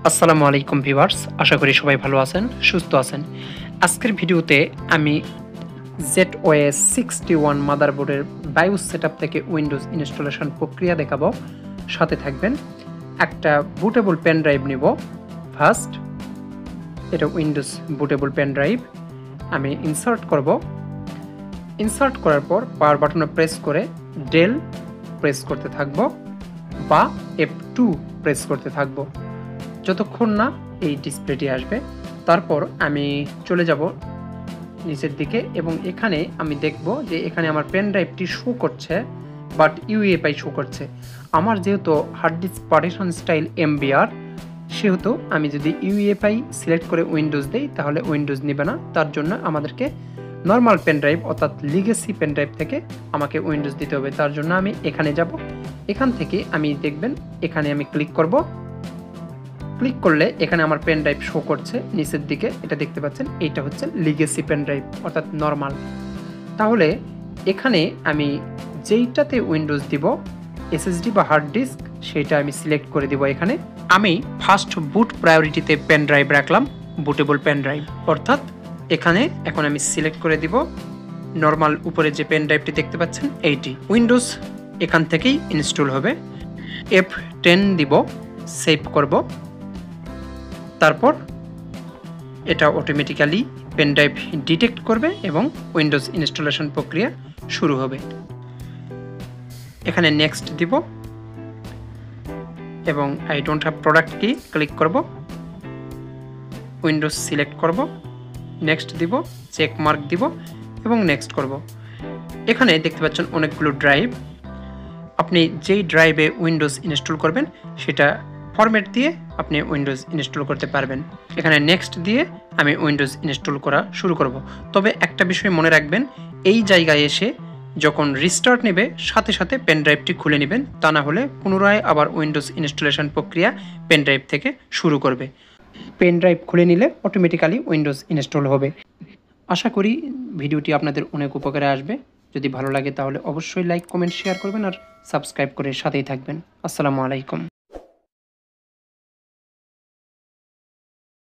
আসসালামু আলাইকুম ভিউয়ার্স, আশা করি সবাই ভালো আছেন, সুস্থ আছেন। আজকের ভিডিওতে আমি ZOS 61 মাদারবোর্ডের বায়োস সেটআপ থেকে উইন্ডোজ ইনস্টলেশন প্রক্রিয়া দেখাবো। সাথে থাকবেন। একটা বুটেবল পেন ড্রাইভ নিব। ফার্স্ট এটা উইন্ডোজ বুটেবল পেন ড্রাইভ আমি ইনসার্ট করব। ইনসার্ট করার পর পাওয়ার বাটনে প্রেস করে ডেল প্রেস করতে থাকব বা F2 প্রেস করতে থাকব যতক্ষণ না এই ডিসপ্লেটি আসবে। তারপর আমি চলে যাব নিচের দিকে এবং এখানে আমি দেখব যে এখানে আমার পেন ড্রাইভটি শো করছে বাট ইউএফআই শো করছে। আমার যেহেতু hard disk partition style MBR, সেহেতু আমি যদি ইউএফআই সিলেক্ট করে উইন্ডোজ দেই তাহলে উইন্ডোজ নেবে না। তার জন্য আমাদেরকে নর্মাল পেন ড্রাইভ অর্থাৎ লিগেসি পেন ড্রাইভ থেকে আমাকে উইন্ডোজ দিতে হবে। তার জন্য আমি এখানে যাব। এখান থেকে আমি দেখবেন এখানে আমি ক্লিক করব। ক্লিক করলে এখানে আমার পেন ড্রাইভ শো করছে নিচের দিকে, এটা দেখতে পাচ্ছেন। এইটা হচ্ছে লিগেসি পেন ড্রাইভ অর্থাৎ নর্মাল। তাহলে এখানে আমি যেইটাতে উইন্ডোজ দিব SSD বা হার্ড ডিস্ক সেটা আমি সিলেক্ট করে দিব। এখানে আমি ফার্স্ট বুট প্রায়োরিটিতে পেন ড্রাইভ রাখলাম, বুটেবল পেন ড্রাইভ। অর্থাৎ এখানে এখন আমি সিলেক্ট করে দিব নর্মাল উপরে যে পেন ড্রাইভটি দেখতে পাচ্ছেন এইটি। উইন্ডোজ এখান থেকেই ইনস্টল হবে। F10 দিব, সেভ করব। তারপর এটা অটোমেটিক্যালি পেন ড্রাইভ ডিটেক্ট করবে এবং উইন্ডোজ ইনস্টলেশন প্রক্রিয়া শুরু হবে। এখানে নেক্সট দিব এবং আই ডোন্ট হ্যাভ প্রোডাক্ট কি ক্লিক করব, উইন্ডোজ সিলেক্ট করব, নেক্সট দিব, চেক মার্ক দিব এবং নেক্সট করব। এখানে দেখতে পাচ্ছেন অনেকগুলো ড্রাইভ। আপনি যেই ড্রাইভে উইন্ডোজ ইনস্টল করবেন সেটা ফরম্যাট দিয়ে আপনি উইন্ডোজ ইনস্টল করতে পারবেন। এখানে নেক্সট দিয়ে আমি উইন্ডোজ ইনস্টল করা শুরু করব। তবে একটা বিষয় মনে রাখবেন, এই জায়গায় এসে যখন রিস্টার্ট নেবে সাথে সাথে পেন ড্রাইভটি খুলে নেবেন, তা না হলে পুনরায় আবার উইন্ডোজ ইনস্টলেশন প্রক্রিয়া পেন ড্রাইভ থেকে শুরু করবে। পেন ড্রাইভ খুলে নিলে অটোমেটিক্যালি উইন্ডোজ ইনস্টল হবে। আশা করি ভিডিওটি আপনাদের অনেক উপকারে আসবে। যদি ভালো লাগে তাহলে অবশ্যই লাইক, কমেন্ট, শেয়ার করবেন আর সাবস্ক্রাইব করে সাথেই থাকবেন। আসসালামু আলাইকুম।